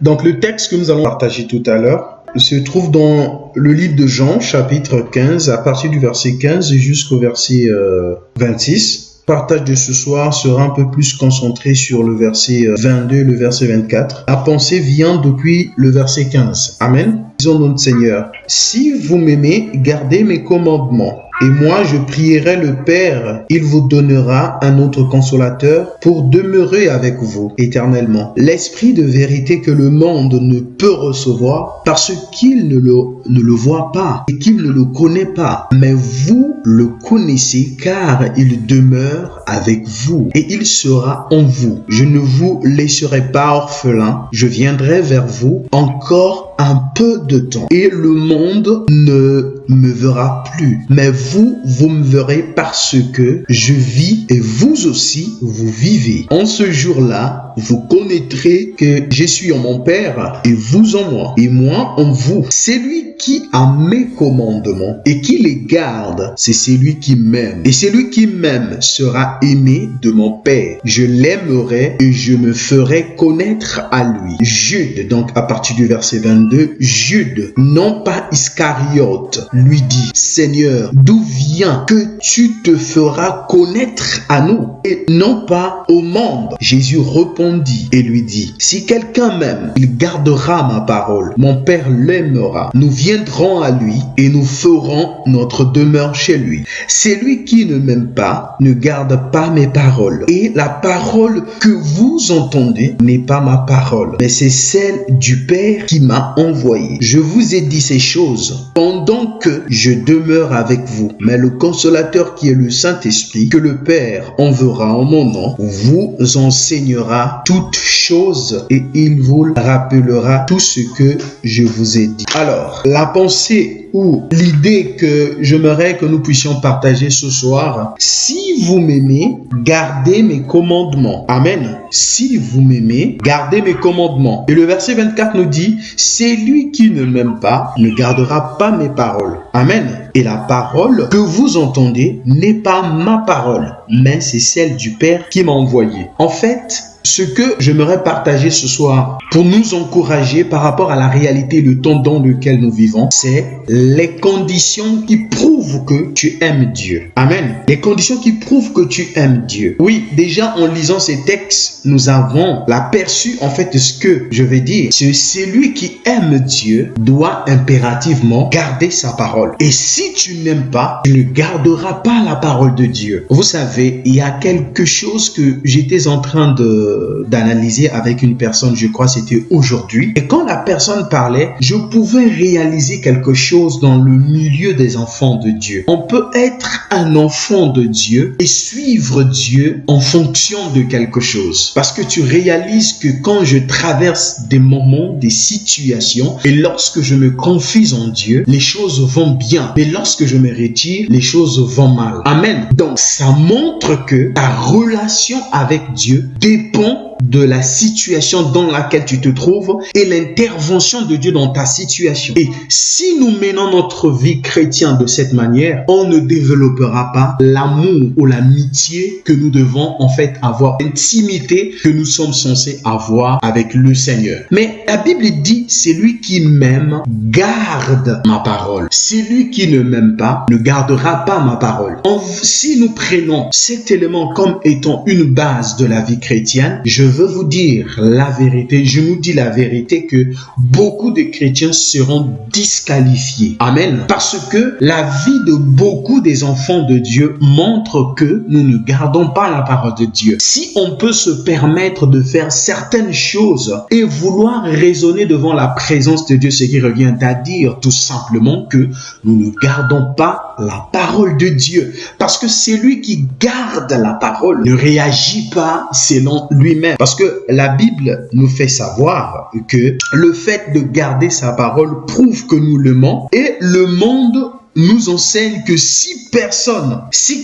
Donc le texte que nous allons partager tout à l'heure se trouve dans le livre de Jean, chapitre 15, à partir du verset 15 jusqu'au verset 26. Le partage de ce soir sera un peu plus concentré sur le verset 22 et le verset 24. La pensée vient depuis le verset 15. Amen. Disons notre Seigneur, si vous m'aimez, gardez mes commandements. Et moi, je prierai le Père, il vous donnera un autre consolateur pour demeurer avec vous éternellement. L'esprit de vérité que le monde ne peut recevoir parce qu'il ne le voit pas et qu'il ne le connaît pas. Mais vous le connaissez car il demeure avec vous et il sera en vous. Je ne vous laisserai pas orphelin, je viendrai vers vous encore un peu de temps et le monde ne me verra plus. Mais vous me verrez parce que je vis et vous aussi, vous vivez. En ce jour-là, vous connaîtrez que je suis en mon Père et vous en moi et moi en vous. Celui qui a mes commandements et qui les garde, c'est celui qui m'aime. Et celui qui m'aime sera aimé de mon Père. Je l'aimerai et je me ferai connaître à lui. Jude, donc à partir du verset 22, Jude, non pas Iscariote, lui dit, Seigneur, d'où vient que tu te feras connaître à nous et non pas au monde? Jésus répondit et lui dit, si quelqu'un m'aime, il gardera ma parole. Mon Père l'aimera. Nous viendrons à lui et nous ferons notre demeure chez lui. Celui qui ne m'aime pas ne garde pas mes paroles. Et la parole que vous entendez n'est pas ma parole, mais c'est celle du Père qui m'a envoyé. Je vous ai dit ces choses pendant que je demeure avec vous. Mais le consolateur qui est le Saint-Esprit, que le Père enverra en mon nom, vous enseignera toutes choses et il vous rappellera tout ce que je vous ai dit. Alors, la pensée ou l'idée que j'aimerais que nous puissions partager ce soir, si vous m'aimez, gardez mes commandements. Amen. Si vous m'aimez, gardez mes commandements. Et le verset 24 nous dit, celui qui ne m'aime pas ne gardera pas mes paroles. Amen. Et la parole que vous entendez n'est pas ma parole, mais c'est celle du Père qui m'a envoyé. En fait, ce que j'aimerais partager ce soir pour nous encourager par rapport à la réalité, le temps dans lequel nous vivons, c'est les conditions qui prouvent que tu aimes Dieu. Amen. Les conditions qui prouvent que tu aimes Dieu. Oui, déjà en lisant ces textes, nous avons l'aperçu en fait de ce que je vais dire. C'est celui qui aime Dieu doit impérativement garder sa parole. Et si tu n'aimes pas, tu ne garderas pas la parole de Dieu. Vous savez, il y a quelque chose que j'étais en train d'analyser avec une personne, je crois c'était aujourd'hui. Et quand la personne parlait, je pouvais réaliser quelque chose dans le milieu des enfants de Dieu. On peut être un enfant de Dieu et suivre Dieu en fonction de quelque chose. Parce que tu réalises que quand je traverse des moments, des situations, et lorsque je me confie en Dieu, les choses vont bien. Mais lorsque je me retire, les choses vont mal. Amen. Donc, ça montre que ta relation avec Dieu dépend de la situation dans laquelle tu te trouves et l'intervention de Dieu dans ta situation. Et si nous menons notre vie chrétienne de cette manière, on ne développera pas l'amour ou l'amitié que nous devons en fait avoir, l'intimité que nous sommes censés avoir avec le Seigneur. Mais la Bible dit, celui qui m'aime garde ma parole. Celui qui ne m'aime pas ne gardera pas ma parole. Si nous prenons cet élément comme étant une base de la vie chrétienne, je veux vous dire la vérité, je nous dis la vérité que beaucoup de chrétiens seront disqualifiés. Amen. Parce que la vie de beaucoup des enfants de Dieu montre que nous ne gardons pas la parole de Dieu. Si on peut se permettre de faire certaines choses et vouloir raisonner devant la présence de Dieu, ce qui revient à dire tout simplement que nous ne gardons pas la parole de Dieu. Parce que celui qui garde la parole ne réagit pas selon lui-même. Parce que la Bible nous fait savoir que le fait de garder sa parole prouve que nous l'aimons et le monde nous enseigne que si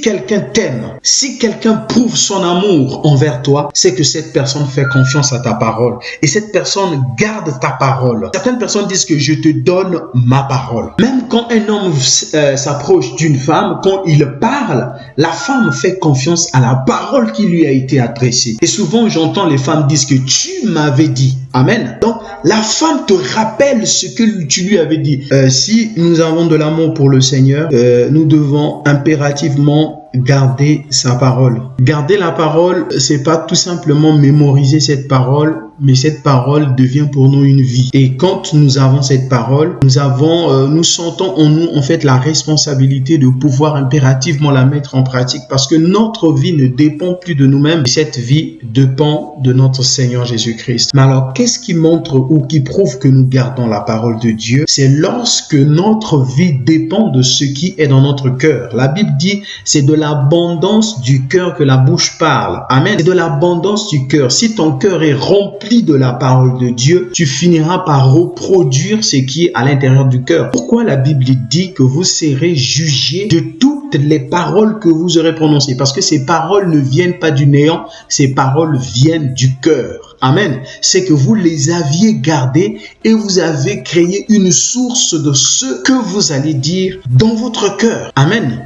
quelqu'un t'aime, si quelqu'un prouve son amour envers toi, c'est que cette personne fait confiance à ta parole et cette personne garde ta parole. Certaines personnes disent que je te donne ma parole. Même quand un homme s'approche d'une femme, quand il parle, la femme fait confiance à la parole qui lui a été adressée. Et souvent, j'entends les femmes dire que tu m'avais dit. Amen. Donc, la femme te rappelle ce que tu lui avais dit. Si nous avons de l'amour pour le Seigneur, nous devons impérativement garder sa parole. Garder la parole, c'est pas tout simplement mémoriser cette parole, mais cette parole devient pour nous une vie. Et quand nous avons cette parole, nous sentons en nous en fait la responsabilité de pouvoir impérativement la mettre en pratique, parce que notre vie ne dépend plus de nous-mêmes. Cette vie dépend de notre Seigneur Jésus-Christ. Mais alors, qu'est-ce qui montre ou qui prouve que nous gardons la parole de Dieu? C'est lorsque notre vie dépend de ce qui est dans notre cœur. La Bible dit, c'est de l'abondance du cœur que la bouche parle. Amen. C'est de l'abondance du cœur. Si ton cœur est rempli de la parole de Dieu, tu finiras par reproduire ce qui est à l'intérieur du cœur. Pourquoi la Bible dit que vous serez jugés de toutes les paroles que vous aurez prononcées? Parce que ces paroles ne viennent pas du néant, ces paroles viennent du cœur. Amen. C'est que vous les aviez gardées et vous avez créé une source de ce que vous allez dire dans votre cœur. Amen.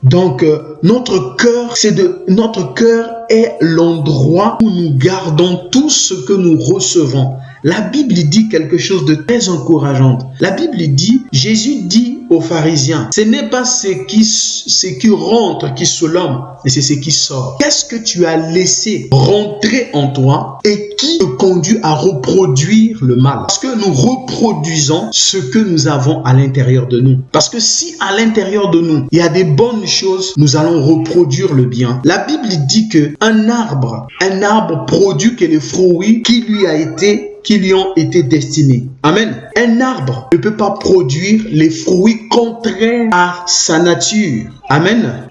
Donc, notre cœur est l'endroit où nous gardons tout ce que nous recevons. La Bible dit quelque chose de très encourageant. La Bible dit, Jésus dit aux pharisiens, ce n'est pas ce qui rentre qui sauve l'homme, mais c'est ce qui sort. Qu'est-ce que tu as laissé rentrer en toi et qui te conduit à reproduire le mal? Parce que nous reproduisons ce que nous avons à l'intérieur de nous. Parce que si à l'intérieur de nous, il y a des bonnes choses, nous allons reproduire le bien. La Bible dit que un arbre produit que les fruits qui lui ont été destinés. Amen. Un arbre ne peut pas produire les fruits contraires à sa nature. Amen.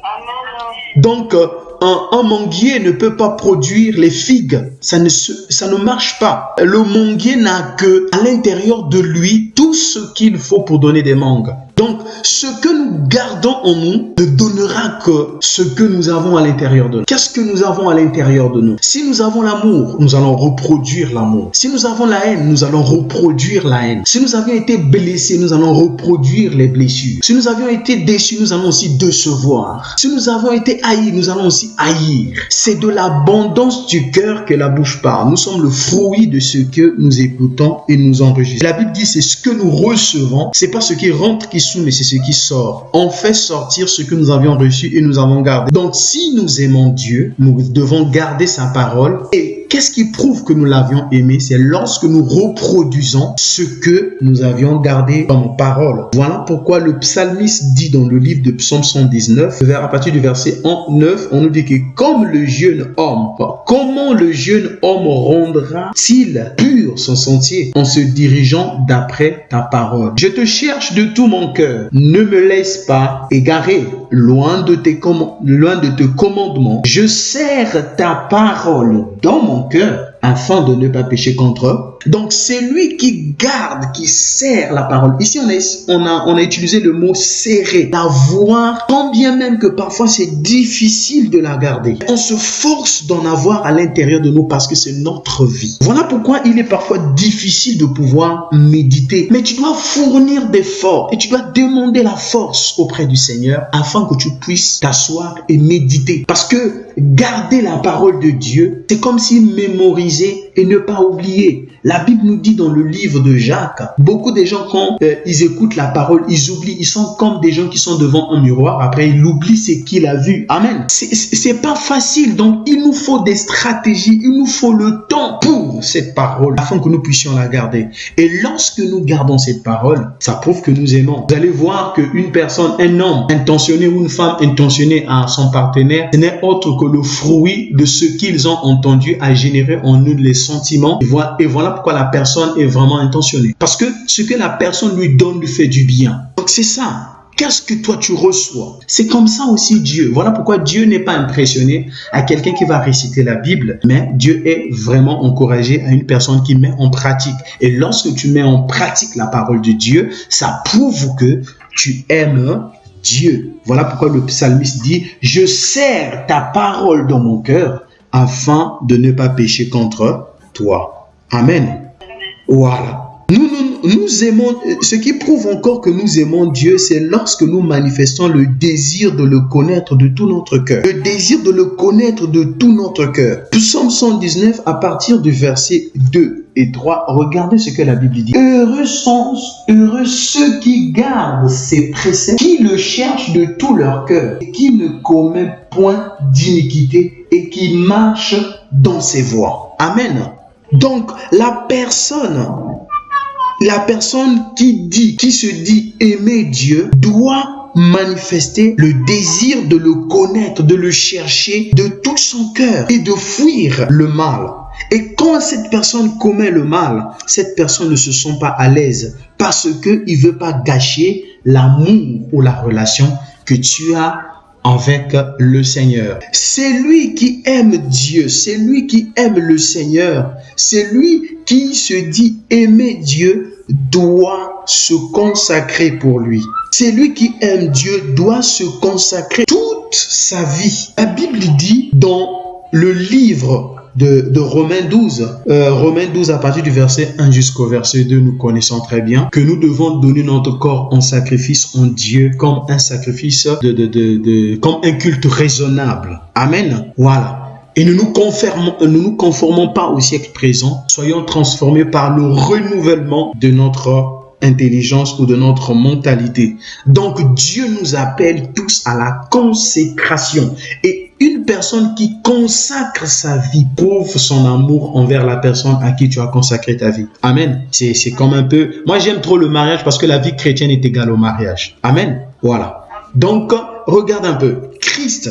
Donc, un manguier ne peut pas produire les figues. Ça ne marche pas. Le manguier n'a que à l'intérieur de lui tout ce qu'il faut pour donner des mangues. Donc, ce que nous gardons en nous ne donnera que ce que nous avons à l'intérieur de nous. Qu'est-ce que nous avons à l'intérieur de nous? Si nous avons l'amour, nous allons reproduire l'amour. Si nous avons la haine, nous allons reproduire la haine. Si nous avions été blessés, nous allons reproduire les blessures. Si nous avions été déçus, nous allons aussi décevoir. Si nous avons été haïs, nous allons aussi haïr. C'est de l'abondance du cœur que la bouche parle. Nous sommes le fruit de ce que nous écoutons et nous enregistrons. La Bible dit, c'est ce que nous recevons, c'est pas ce qui rentre qui mais c'est ce qui sort. On fait sortir ce que nous avions reçu et nous avons gardé. Donc, si nous aimons Dieu, nous devons garder sa parole. Et qu'est-ce qui prouve que nous l'avions aimé? C'est lorsque nous reproduisons ce que nous avions gardé comme parole. Voilà pourquoi le psalmiste dit dans le livre de Psaume 119, à partir du verset 9, on nous dit que comme le jeune homme, comment le jeune homme rendra-t-il pur son sentier en se dirigeant d'après ta parole? Je te cherche de tout mon cœur. Ne me laisse pas égarer loin de tes commandements. Je serre ta parole dans mon cœur afin de ne pas pécher contre eux. Donc, c'est lui qui garde, qui serre la parole. Ici, on a utilisé le mot serrer, la voir, quand bien même que parfois c'est difficile de la garder. On se force d'en avoir à l'intérieur de nous parce que c'est notre vie. Voilà pourquoi il est parfois difficile de pouvoir méditer. Mais tu dois fournir d'efforts et tu dois demander la force auprès du Seigneur afin que tu puisses t'asseoir et méditer. Parce que garder la parole de Dieu, c'est comme si mémoriser et ne pas oublier. La Bible nous dit dans le livre de Jacques, beaucoup de gens quand ils écoutent la parole, ils oublient, ils sont comme des gens qui sont devant un miroir, après ils oublient ce qu'il a vu. Amen. C'est pas facile, donc il nous faut des stratégies, il nous faut le temps pour cette parole, afin que nous puissions la garder. Et lorsque nous gardons cette parole, ça prouve que nous aimons. Vous allez voir qu'une personne, un homme intentionné ou une femme intentionnée à son partenaire, ce n'est autre que le fruit de ce qu'ils ont entendu à générer en nous les sentiments. Et voilà pourquoi la personne est vraiment intentionnée. Parce que ce que la personne lui donne lui fait du bien. Donc c'est ça. Qu'est-ce que toi tu reçois? C'est comme ça aussi Dieu. Voilà pourquoi Dieu n'est pas impressionné à quelqu'un qui va réciter la Bible, mais Dieu est vraiment encouragé à une personne qui met en pratique. Et lorsque tu mets en pratique la parole de Dieu, ça prouve que tu aimes Dieu. Voilà pourquoi le psalmiste dit « Je serre ta parole dans mon cœur afin de ne pas pécher contre toi. » Amen. Voilà. nous aimons, ce qui prouve encore que nous aimons Dieu, c'est lorsque nous manifestons le désir de le connaître de tout notre cœur. Le désir de le connaître de tout notre cœur. Psaume 119, à partir du verset 2 et 3, regardez ce que la Bible dit. Heureux ceux qui gardent ses préceptes, qui le cherchent de tout leur cœur, et qui ne commet point d'iniquité et qui marche dans ses voies. Amen. Donc, la personne qui se dit aimer Dieu doit manifester le désir de le connaître, de le chercher de tout son cœur et de fuir le mal. Et quand cette personne commet le mal, cette personne ne se sent pas à l'aise parce qu'il ne veut pas gâcher l'amour ou la relation que tu as avec le Seigneur. C'est lui qui aime Dieu, c'est lui qui aime le Seigneur, c'est lui qui se dit aimer Dieu doit se consacrer pour lui. C'est lui qui aime Dieu doit se consacrer toute sa vie. La Bible dit dans le livre de Romains 12 à partir du verset 1 jusqu'au verset 2, nous connaissons très bien que nous devons donner notre corps en sacrifice en Dieu comme un sacrifice comme un culte raisonnable. Amen. Voilà. Et ne nous conformons pas au siècle présent, soyons transformés par le renouvellement de notre intelligence ou de notre mentalité. Donc Dieu nous appelle tous à la consécration. Et une personne qui consacre sa vie prouve son amour envers la personne à qui tu as consacré ta vie. Amen. C'est comme un peu... Moi j'aime trop le mariage parce que la vie chrétienne est égale au mariage. Amen. Voilà. Donc, regarde un peu. Christ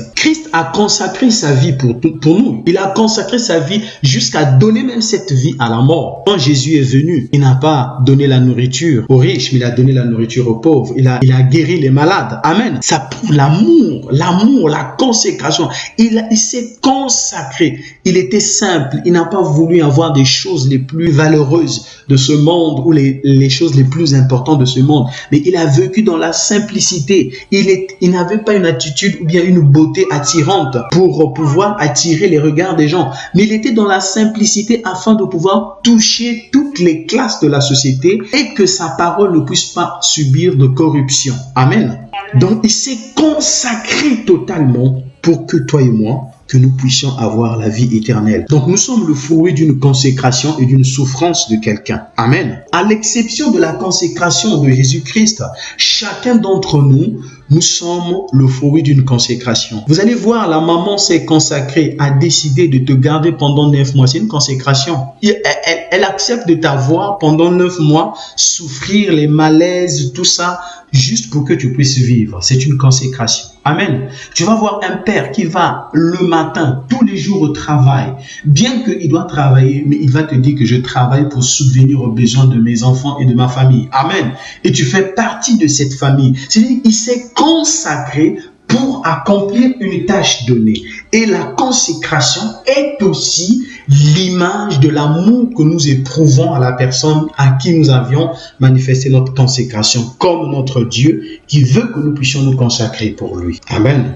a consacré sa vie pour nous. Il a consacré sa vie jusqu'à donner même cette vie à la mort. Quand Jésus est venu, il n'a pas donné la nourriture aux riches, mais il a donné la nourriture aux pauvres. Il a guéri les malades. Amen. Ça prouve l'amour, la consécration. Il s'est consacré. Il était simple. Il n'a pas voulu avoir des choses les plus valeureuses de ce monde ou les choses les plus importantes de ce monde. Mais il a vécu dans la simplicité. Il n'avait pas une attitude ou bien une beauté attirante pour pouvoir attirer les regards des gens. Mais il était dans la simplicité afin de pouvoir toucher toutes les classes de la société et que sa parole ne puisse pas subir de corruption. Amen. Donc, il s'est consacré totalement pour que toi et moi, que nous puissions avoir la vie éternelle. Donc, nous sommes le fruit d'une consécration et d'une souffrance de quelqu'un. Amen. À l'exception de la consécration de Jésus-Christ, chacun d'entre nous, nous sommes le fruit d'une consécration. Vous allez voir, la maman s'est consacrée, a décidé de te garder pendant 9 mois. C'est une consécration. Elle accepte de t'avoir pendant 9 mois, souffrir les malaises, tout ça, juste pour que tu puisses vivre. C'est une consécration. Amen. Tu vas voir un père qui va le matin, tous les jours au travail. Bien qu'il doit travailler, mais il va te dire que je travaille pour subvenir aux besoins de mes enfants et de ma famille. Amen. Et tu fais partie de cette famille. C'est-à-dire qu'il s'est consacré pour accomplir une tâche donnée. Et la consécration est aussi l'image de l'amour que nous éprouvons à la personne à qui nous avions manifesté notre consécration, comme notre Dieu qui veut que nous puissions nous consacrer pour lui. Amen.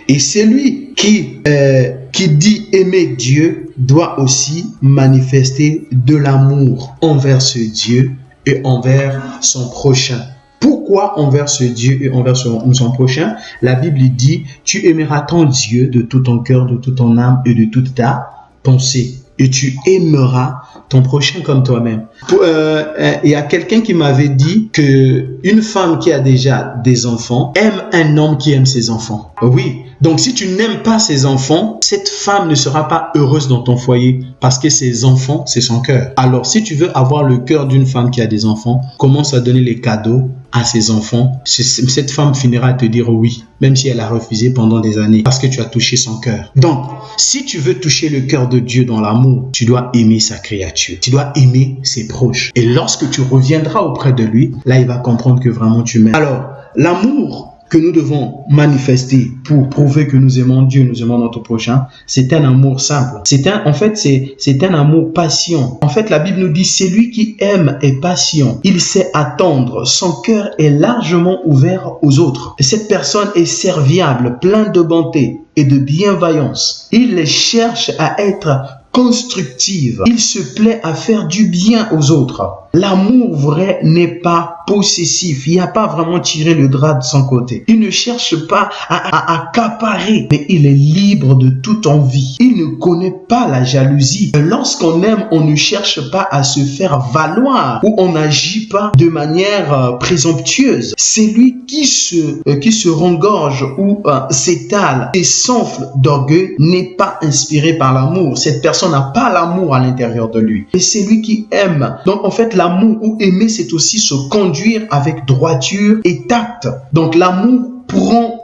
Et celui qui dit aimer Dieu doit aussi manifester de l'amour envers ce Dieu et envers son prochain. Pourquoi envers ce Dieu et envers son prochain? La Bible dit, tu aimeras ton Dieu de tout ton cœur, de toute ton âme et de toute ta pensée. Et tu aimeras ton prochain comme toi-même. Il y a quelqu'un qui m'avait dit qu'une femme qui a déjà des enfants aime un homme qui aime ses enfants. Oui. Donc, si tu n'aimes pas ses enfants, cette femme ne sera pas heureuse dans ton foyer parce que ses enfants, c'est son cœur. Alors, si tu veux avoir le cœur d'une femme qui a des enfants, commence à donner les cadeaux à ses enfants. Cette femme finira à te dire oui, même si elle a refusé pendant des années parce que tu as touché son cœur. Donc, si tu veux toucher le cœur de Dieu dans l'amour, tu dois aimer sa créature. Tu dois aimer ses proches. Et lorsque tu reviendras auprès de lui, là, il va comprendre que vraiment tu m'aimes. Alors, l'amour que nous devons manifester pour prouver que nous aimons Dieu, nous aimons notre prochain, c'est un amour simple. C'est un amour patient. En fait, la Bible nous dit, c'est lui qui aime est patient. Il sait attendre. Son cœur est largement ouvert aux autres. Cette personne est serviable, plein de bonté et de bienveillance. Il cherche à être constructive. Il se plaît à faire du bien aux autres. L'amour vrai n'est pas possessif. Il n'y a pas vraiment tiré le drap de son côté. Il ne cherche pas à accaparer, mais il est libre de toute envie. Il ne connaît pas la jalousie. Lorsqu'on aime, on ne cherche pas à se faire valoir ou on n'agit pas de manière présomptueuse. C'est lui qui se rengorge ou s'étale et s'enfle d'orgueil n'est pas inspiré par l'amour. Cette personne n'a pas l'amour à l'intérieur de lui. Et c'est lui qui aime. Donc en fait, l'amour ou aimer, c'est aussi se conduire avec droiture et tact. Donc l'amour prend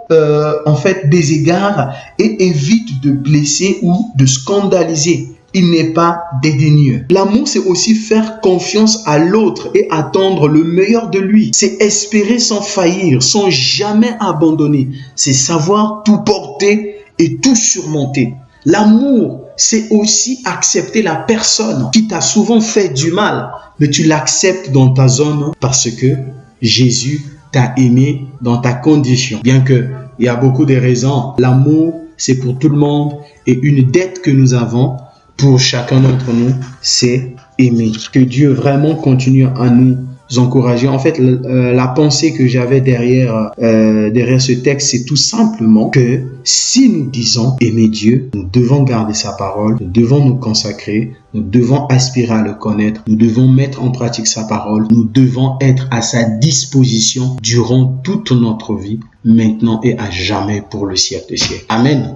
en fait des égards et évite de blesser ou de scandaliser. Il n'est pas dédaigneux. L'amour, c'est aussi faire confiance à l'autre et attendre le meilleur de lui. C'est espérer sans faillir, sans jamais abandonner. C'est savoir tout porter et tout surmonter. L'amour, c'est aussi accepter la personne qui t'a souvent fait du mal, mais tu l'acceptes dans ta zone parce que Jésus t'a aimé dans ta condition. Bien que il y a beaucoup de raisons, l'amour, c'est pour tout le monde et une dette que nous avons pour chacun d'entre nous, c'est aimer. Que Dieu vraiment continue à nous encourager. En fait, la pensée que j'avais derrière ce texte, c'est tout simplement que si nous disons aimer Dieu, nous devons garder sa parole, nous devons nous consacrer, nous devons aspirer à le connaître, nous devons mettre en pratique sa parole, nous devons être à sa disposition durant toute notre vie, maintenant et à jamais pour le siècle des siècles. Amen.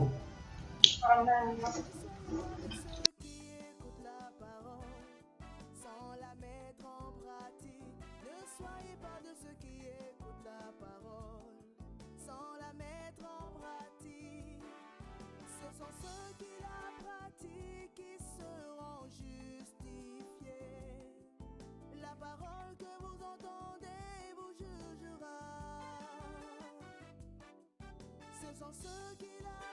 La parole que vous entendez vous jugera. Ce sont ceux qui la